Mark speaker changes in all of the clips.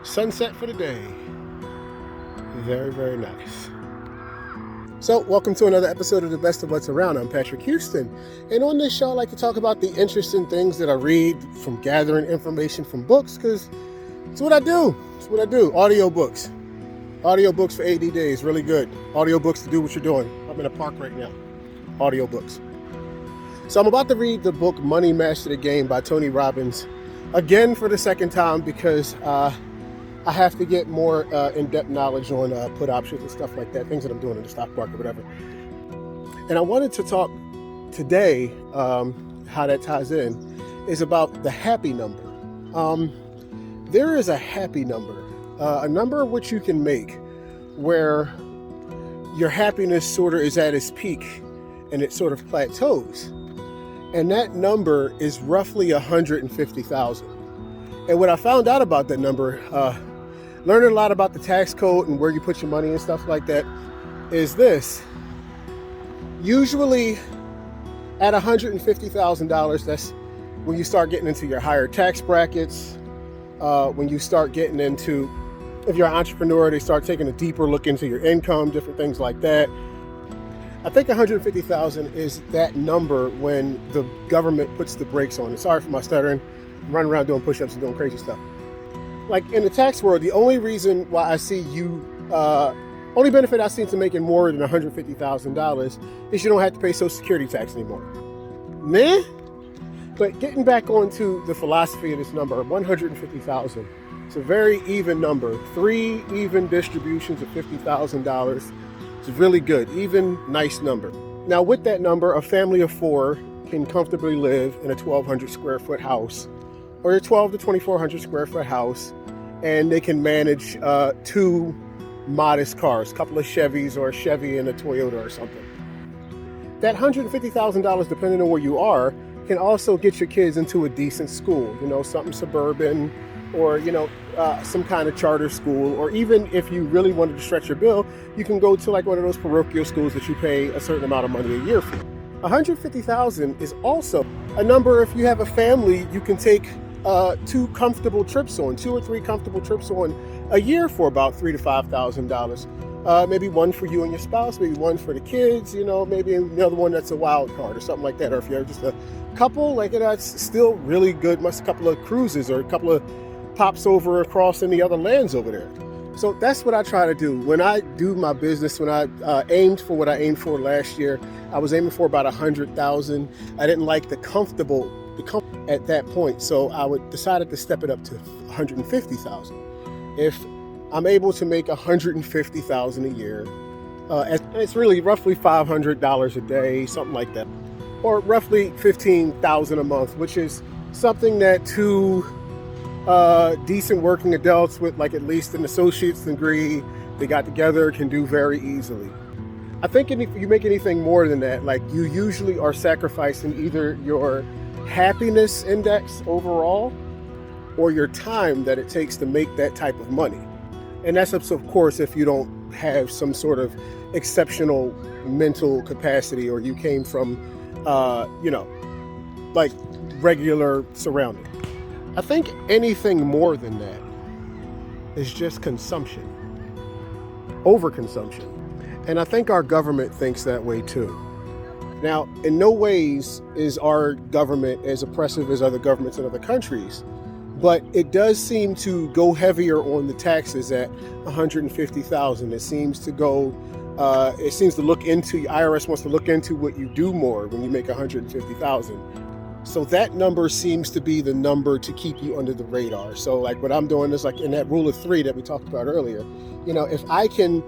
Speaker 1: Sunset for the day. Very, very nice. So, welcome to another episode of The Best of What's Around. I'm Patrick Houston. And on this show, I like to talk about the interesting things that I read from gathering information from books, because it's what I do. It's what I do. Audiobooks. Audiobooks for ADD is really good. Audiobooks to do what you're doing. I'm in a park right now. Audiobooks. So I'm about to read the book Money Master the Game by Tony Robbins again for the second time, because I have to get more in-depth knowledge on put options and stuff like that, things that I'm doing in the stock market, whatever. And I wanted to talk today, how that ties in, is about the happy number. There is a happy number, a number which you can make where your happiness sort of is at its peak and it sort of plateaus. And that number is roughly 150,000. And what I found out about that number, learning a lot about the tax code and where you put your money and stuff like that, is this. Usually at $150,000, that's when you start getting into your higher tax brackets, when you start getting into, if you're an entrepreneur, they start taking a deeper look into your income, different things like that. I think 150,000 is that number when the government puts the brakes on it. Sorry for my stuttering. I'm running around doing push-ups and doing crazy stuff. Like in the tax world, the only reason why I see only benefit I see to making more than $150,000 is you don't have to pay Social Security tax anymore. Meh? But getting back onto the philosophy of this number, 150,000, it's a very even number. 3 even distributions of $50,000. It's really good, even, nice number. Now with that number, a family of 4 can comfortably live in a 1,200 square foot house, or a 12 to 2,400 square foot house, and they can manage 2 modest cars, a couple of Chevys or a Chevy and a Toyota or something. That $150,000, depending on where you are, can also get your kids into a decent school, something suburban, or, some kind of charter school, or even if you really wanted to stretch your bill, you can go to like one of those parochial schools that you pay a certain amount of money a year for. 150,000 is also a number if you have a family you can take 2 comfortable trips on, 2 or 3 comfortable trips on a year for about $3,000 to $5,000. Maybe one for you and your spouse, maybe one for the kids, maybe another one that's a wild card or something like that. Or if you're just a couple, it's still really good. Must a couple of cruises or a couple of pops over across any other lands over there. So that's what I try to do. When I do my business, when I aimed for what I aimed for last year, I was aiming for about 100,000. I didn't like the comfortable at that point, so I decided to step it up to 150,000. If I'm able to make 150,000 a year, and it's really roughly $500 a day, something like that, or roughly 15,000 a month, which is something that 2 decent working adults with at least an associate's degree they got together can do very easily. I think if you make anything more than that, you usually are sacrificing either your happiness index overall or your time that it takes to make that type of money. And that's of course if you don't have some sort of exceptional mental capacity, or you came from regular surroundings. I think anything more than that is just consumption, overconsumption. And I think our government thinks that way too. Now, in no ways is our government as oppressive as other governments in other countries, but it does seem to go heavier on the taxes at 150,000. It seems to look into, IRS wants to look into what you do more when you make 150,000. So that number seems to be the number to keep you under the radar. So what I'm doing is in that rule of 3 that we talked about earlier, if I can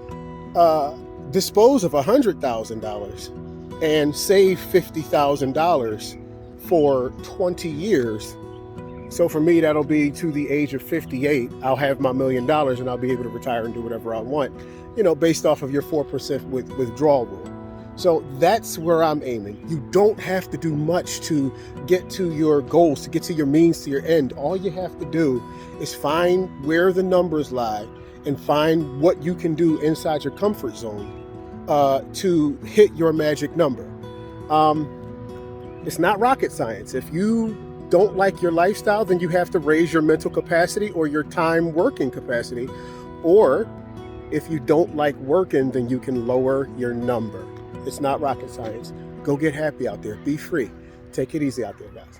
Speaker 1: dispose of $100,000 and save $50,000 for 20 years. So for me, that'll be to the age of 58. I'll have my $1 million and I'll be able to retire and do whatever I want, based off of your 4% withdrawal rule. So that's where I'm aiming. You don't have to do much to get to your goals, to get to your means, to your end. All you have to do is find where the numbers lie and find what you can do inside your comfort zone to hit your magic number. It's not rocket science. If you don't like your lifestyle, then you have to raise your mental capacity or your time working capacity. Or if you don't like working, then you can lower your number. It's not rocket science. Go get happy out there. Be free. Take it easy out there, guys.